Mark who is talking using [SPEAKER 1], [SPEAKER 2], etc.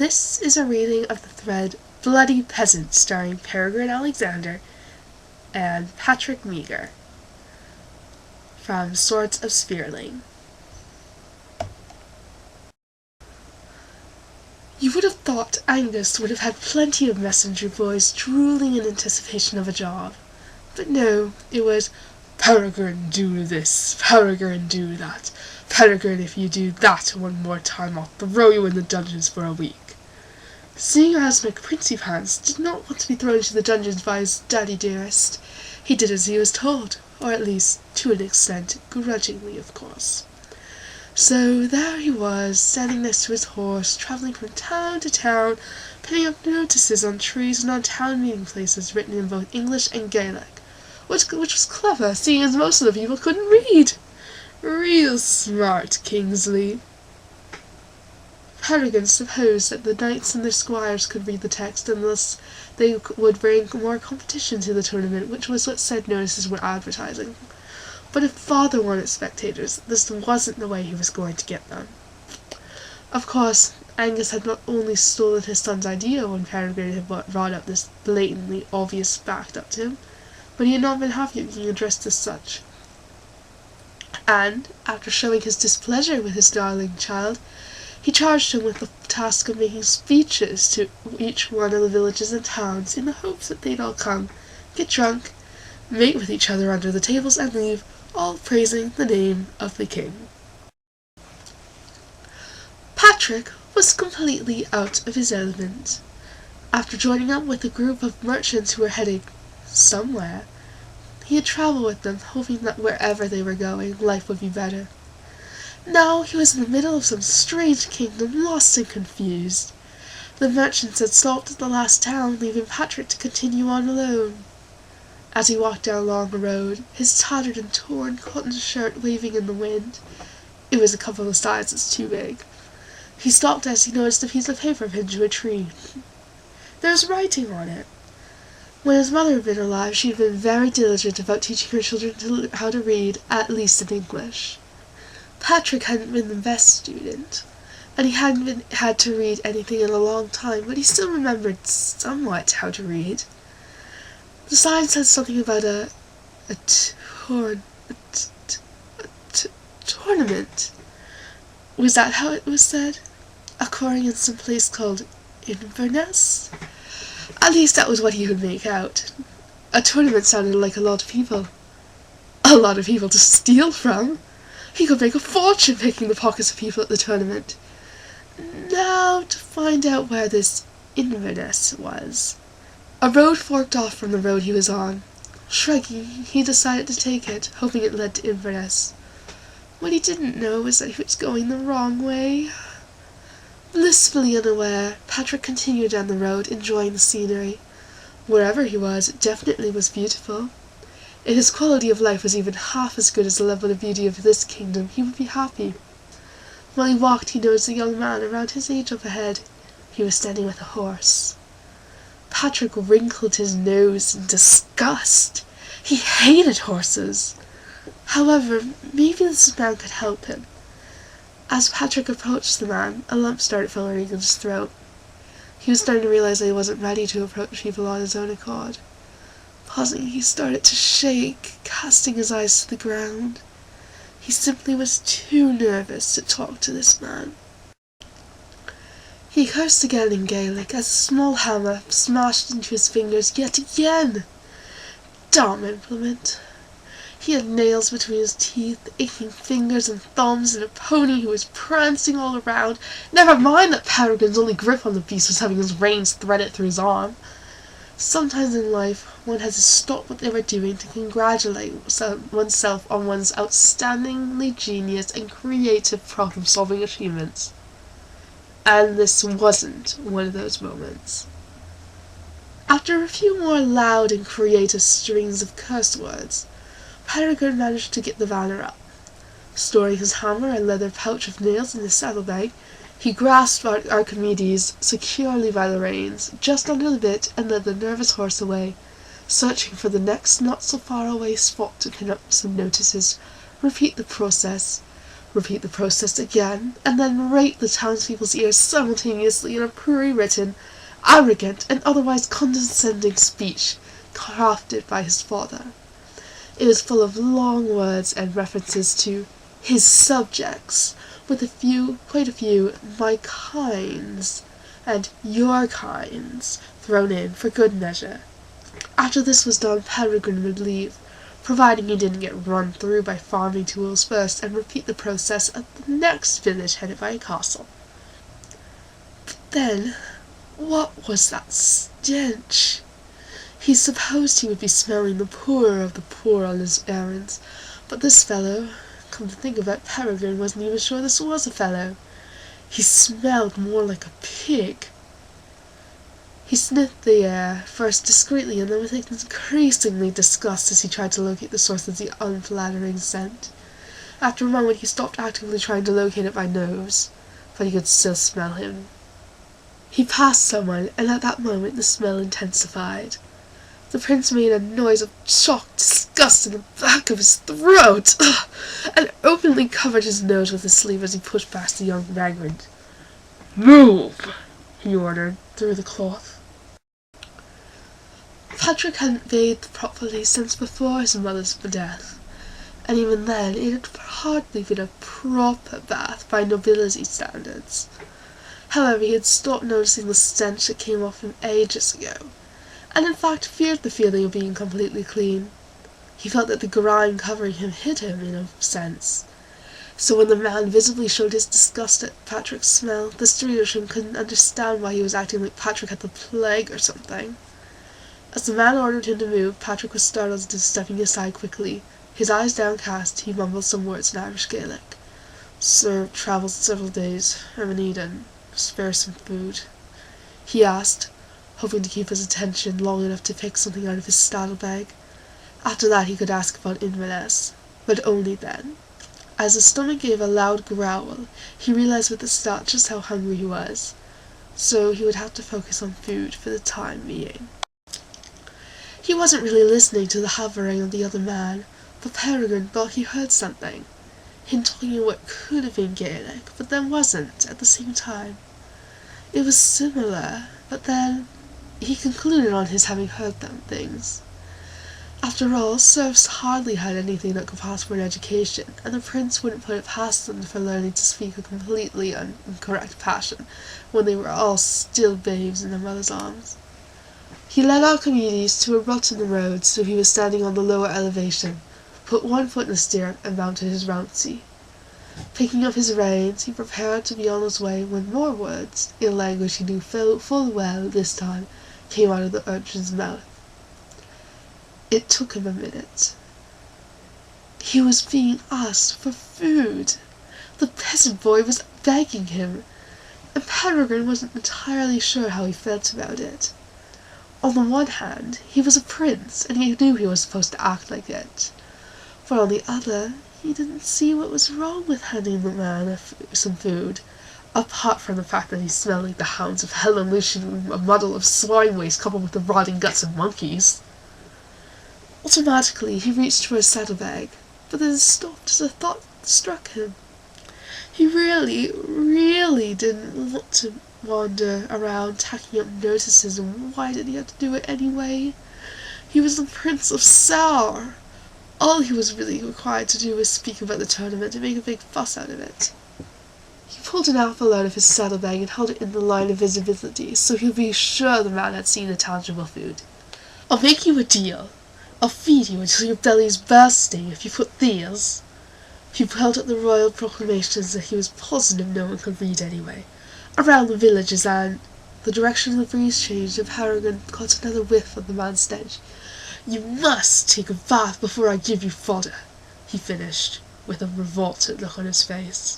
[SPEAKER 1] This is a reading of the thread Bloody Peasant, starring Peregrine Alexander and Patrick Meagher, from Swords of Sphereling. You would have thought Angus would have had plenty of messenger boys drooling in anticipation of a job. But no, it was, "Peregrine, do this. Peregrine, do that. Peregrine, if you do that one more time, I'll throw you in the dungeons for a week." Seeing as McPrincypants did not want to be thrown into the dungeons by his daddy dearest, he did as he was told, or at least, to an extent, grudgingly, of course. So there he was, standing next to his horse, travelling from town to town, pinning up notices on trees and on town meeting places written in both English and Gaelic, which was clever, seeing as most of the people couldn't read. Real smart, Kingsley. Peregrine supposed that the knights and their squires could read the text, and thus they would bring more competition to the tournament, which was what said notices were advertising. But if father wanted spectators, this wasn't the way he was going to get them. Of course, Angus had not only stolen his son's idea when Peregrine had brought up this blatantly obvious fact up to him, but he had not been happy at being addressed as such. And, after showing his displeasure with his darling child, he charged him with the task of making speeches to each one of the villages and towns in the hopes that they'd all come, get drunk, mate with each other under the tables, and leave, all praising the name of the king. Patrick was completely out of his element. After joining up with a group of merchants who were heading somewhere, he had travelled with them, hoping that wherever they were going, life would be better. Now he was in the middle of some strange kingdom, lost and confused. The merchants had stopped at the last town, leaving Patrick to continue on alone. As he walked down along the road, his tattered and torn cotton shirt waving in the wind, it was a couple of sizes too big, he stopped as he noticed a piece of paper pinned to a tree. There was writing on it. When his mother had been alive, she had been very diligent about teaching her children how to read, at least in English. Patrick hadn't been the best student, and he hadn't had to read anything in a long time, but he still remembered somewhat how to read. The sign said something about a tournament. Was that how it was said? Occurring in some place called Inverness? At least that was what he could make out. A tournament sounded like a lot of people. A lot of people to steal from. He could make a fortune picking the pockets of people at the tournament. Now, to find out where this Inverness was. A road forked off from the road he was on. Shrugging, he decided to take it, hoping it led to Inverness. What he didn't know was that he was going the wrong way. Blissfully unaware, Patrick continued down the road, enjoying the scenery. Wherever he was, it definitely was beautiful. If his quality of life was even half as good as the level of beauty of this kingdom, he would be happy. While he walked, he noticed a young man around his age up ahead. He was standing with a horse. Patrick wrinkled his nose in disgust. He hated horses. However, maybe this man could help him. As Patrick approached the man, a lump started forming in his throat. He was starting to realize that he wasn't ready to approach people on his own accord. Pausing, he started to shake, casting his eyes to the ground. He simply was too nervous to talk to this man. He cursed again in Gaelic as a small hammer smashed into his fingers yet again. Damn implement. He had nails between his teeth, aching fingers and thumbs, and a pony who was prancing all around. Never mind that Peregrine's only grip on the beast was having his reins threaded through his arm. Sometimes in life, one has to stop what they were doing to congratulate oneself on one's outstandingly genius and creative problem-solving achievements. And this wasn't one of those moments. After a few more loud and creative strings of curse words, Peregrine managed to get the vanner up. Storing his hammer and leather pouch of nails in his saddlebag, he grasped Archimedes securely by the reins, just under the bit, and led the nervous horse away, searching for the next not-so-far-away spot to pin up some notices, repeat the process, Repeat the process again, and then rake the townspeople's ears simultaneously in a pre-written, arrogant, and otherwise condescending speech crafted by his father. It was full of long words and references to his subjects, with quite a few, my kinds, and your kinds, thrown in for good measure. After this was done, Peregrine would leave, providing he didn't get run through by farming tools first, and repeat the process at the next village headed by a castle. But then, what was that stench? He supposed he would be smelling the poorer of the poor on his errands, but this fellow, come to think of it, Peregrine wasn't even sure this was a fellow. He smelled more like a pig. He sniffed the air, first discreetly and then with increasingly disgust as he tried to locate the source of the unflattering scent. After a moment he stopped actively trying to locate it by nose, but he could still smell him. He passed someone, and at that moment the smell intensified. The prince made a noise of shocked disgust in the back of his throat, and openly covered his nose with his sleeve as he pushed past the young vagrant. "Move!" he ordered, through the cloth. Patrick hadn't bathed properly since before his mother's death, and even then it had hardly been a proper bath by nobility standards. However, he had stopped noticing the stench that came off him ages ago, and in fact feared the feeling of being completely clean. He felt that the grime covering him hid him, in a sense. So when the man visibly showed his disgust at Patrick's smell, the Streetersham couldn't understand why he was acting like Patrick had the plague or something. As the man ordered him to move, Patrick was startled into stepping aside quickly. His eyes downcast, he mumbled some words in Irish Gaelic. "Sir, travelled several days. Haven't eaten. Spare some food?" he asked, hoping to keep his attention long enough to pick something out of his saddle-bag. After that he could ask about Inverness, but only then. As his stomach gave a loud growl, he realized with a start just how hungry he was, so he would have to focus on food for the time being. He wasn't really listening to the hovering of the other man, but Peregrine thought he heard something. Him talking in what could have been Gaelic, but then wasn't, at the same time. It was similar, but then he concluded on his having heard them things. After all, serfs hardly had anything that could pass for an education, and the prince wouldn't put it past them for learning to speak a completely incorrect passion when they were all still babes in their mother's arms. He led Archimedes to a rut in the road, so he was standing on the lower elevation, put one foot in the stirrup, and mounted his rouncy. Picking up his reins, he prepared to be on his way when more words, in a language he knew full well this time, came out of the urchin's mouth. It took him a minute. He was being asked for food. The peasant boy was begging him, and Peregrine wasn't entirely sure how he felt about it. On the one hand, he was a prince, and he knew he was supposed to act like it. But on the other, he didn't see what was wrong with handing the man some food, apart from the fact that he smelled like the hounds of hell unleashing a muddle of swine waste coupled with the rotting guts of monkeys. Automatically, he reached for his saddlebag, but then stopped as a thought struck him. He really didn't want to wander around tacking up notices, and why did he have to do it anyway? He was the Prince of Saur. All he was really required to do was speak about the tournament and make a big fuss out of it. He pulled an apple out of his saddlebag and held it in the line of visibility, so he would be sure the man had seen the tangible food. "I'll make you a deal. I'll feed you until your belly's bursting if you put these." He held up the royal proclamations that he was positive no one could read anyway, around the villages, and the direction of the breeze changed and Peregrine caught another whiff of the man's stench. "You must take a bath before I give you fodder," he finished, with a revolted look on his face.